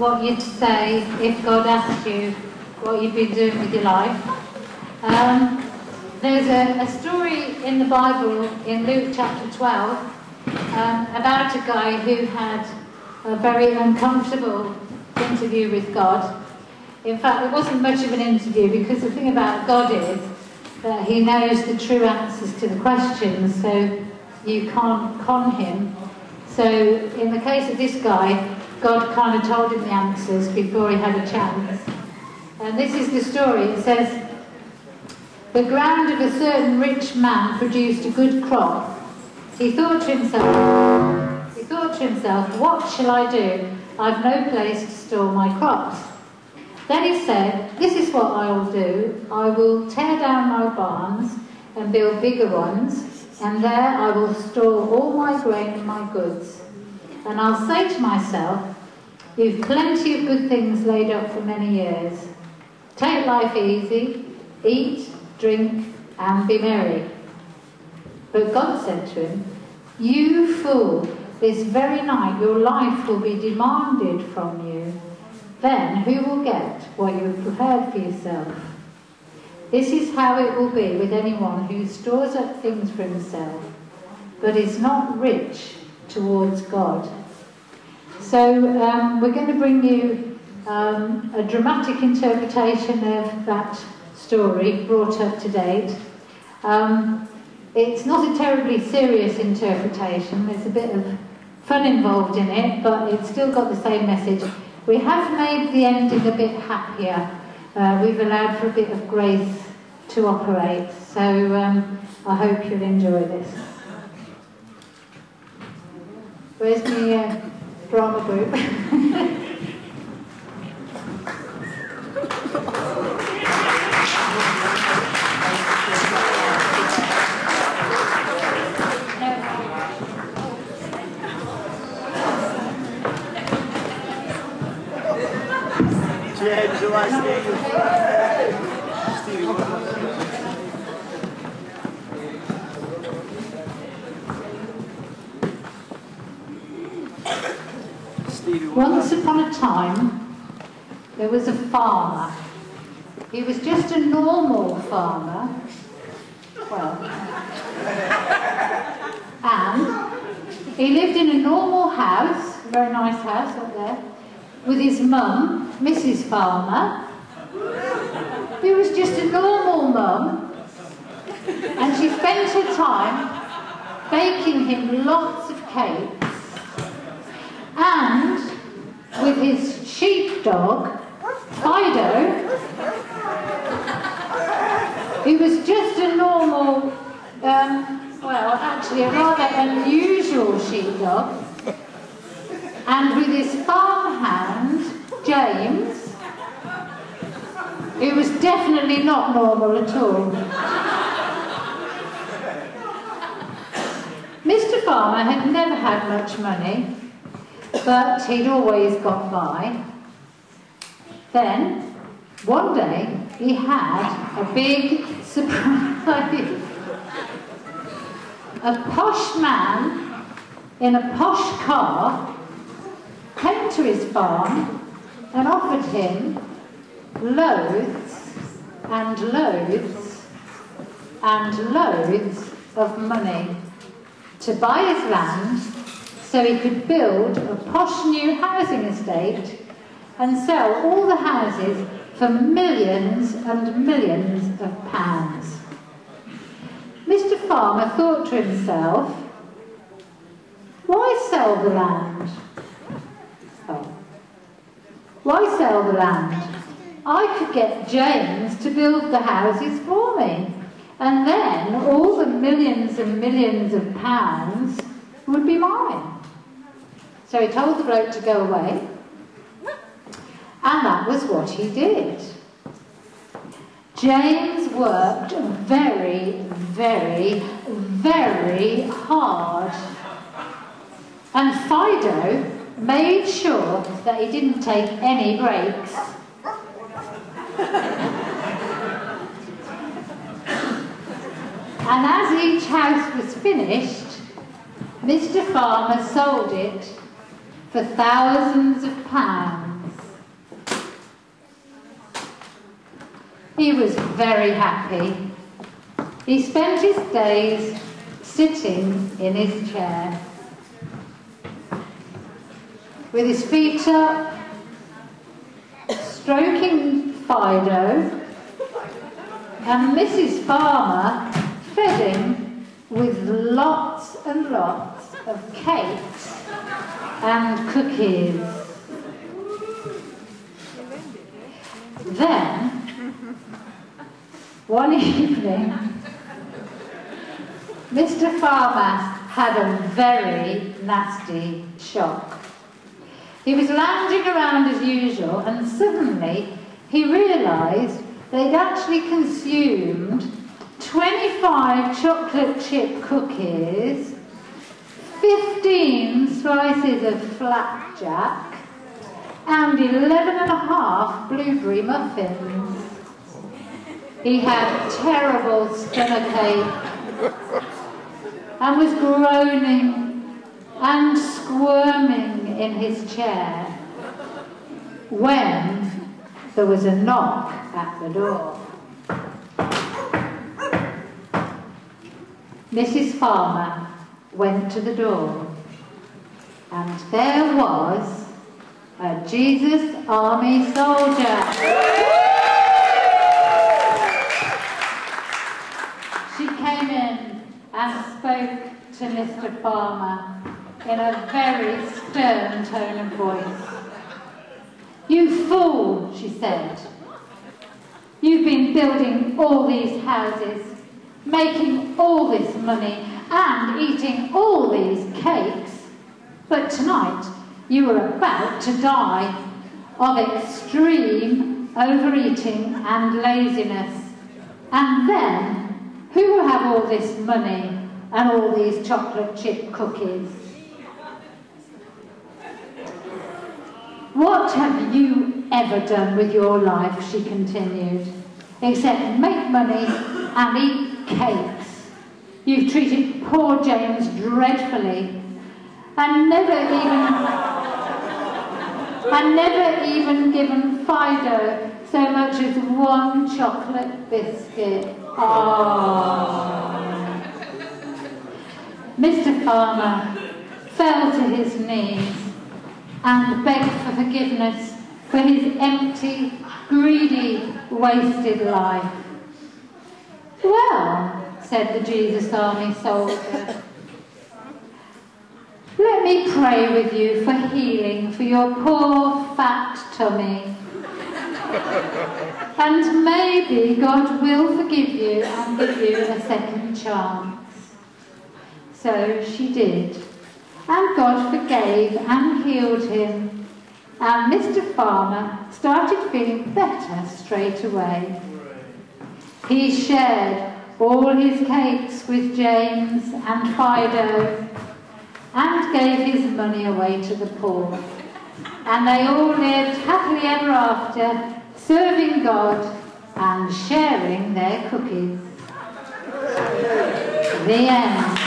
what you'd say if God asked you what you've been doing with your life. There's a story in the Bible in Luke chapter 12 about a guy who had a very uncomfortable interview with God. In fact, it wasn't much of an interview, because the thing about God is that he knows the true answers to the questions, so you can't con him. So in the case of this guy, God kind of told him the answers before he had a chance. And this is the story. It says, "The ground of a certain rich man produced a good crop. He thought to himself, what shall I do? I've no place to store my crops. Then he said, this is what I will do. I will tear down my barns and build bigger ones, and there I will store all my grain and my goods. And I'll say to myself, you've plenty of good things laid up for many years. Take life easy, eat, drink, and be merry. But God said to him, you fool, this very night your life will be demanded from you. Then who will get what you have prepared for yourself? This is how it will be with anyone who stores up things for himself, but is not rich towards God." So we're going to bring you a dramatic interpretation of that story, brought up to date. It's not a terribly serious interpretation. There's a bit of fun involved in it, but it's still got the same message. We have made the ending a bit happier. We've allowed for a bit of grace to operate. So I hope you'll enjoy this. Where's my drama group? Once upon a time, there was a farmer. He was just a normal farmer. Well, and he lived in a normal house, a very nice house up there, with his mum, Mrs. Farmer, who was just a normal mum, and she spent her time baking him lots of cakes, and with his sheepdog, Fido, who was just a normal, well, actually a rather unusual sheepdog, and with his farmhand, James, who was definitely not normal at all. Mr. Farmer had never had much money, but he'd always got by. Then, one day, he had a big surprise. A posh man in a posh car came to his farm and offered him loads and loads and loads of money to buy his land so he could build a posh new housing estate and sell all the houses for millions and millions of pounds. Mr. Farmer thought to himself, why sell the land? Oh. Why sell the land? I could get James to build the houses for me, and then all the millions and millions of pounds would be mine. So he told the bloke to go away, and that was what he did. James worked very, very, very hard, and Fido made sure that he didn't take any breaks. And as each house was finished, Mr. Farmer sold it for thousands of pounds. he was very happy. He spent his days sitting in his chair, with his feet up, stroking Fido, and Mrs. Farmer fed him with lots and lots of cakes and cookies. Then, one evening, Mr. Farmer had a very nasty shock. He was lounging around as usual, and suddenly he realised they'd actually consumed 25 chocolate chip cookies, 15 slices of flapjack, and 11.5 blueberry muffins. He had terrible stomachache and was groaning and squirming in his chair when there was a knock at the door. Mrs. Farmer went to the door, and there was a Jesus Army soldier. She came in and spoke to Mr. Farmer in a very stern tone of voice. "You fool," she said. "You've been building all these houses, making all this money, and eating all these cakes, but tonight you were about to die of extreme overeating and laziness. And then, who will have all this money and all these chocolate chip cookies? What have you ever done with your life," she continued, "except make money and eat cakes? You've treated poor James dreadfully, and never even given Fido so much as one chocolate biscuit. Oh." Mr. Farmer fell to his knees and begged for forgiveness for his empty, greedy, wasted life. "Well," said the Jesus Army soldier, "let me pray with you for healing for your poor fat tummy. And maybe God will forgive you and give you a second chance." So she did, and God forgave and healed him, and Mr. Farmer started feeling better straight away. He shared all his cakes with James and Fido, and gave his money away to the poor. And they all lived happily ever after, serving God and sharing their cookies. The end.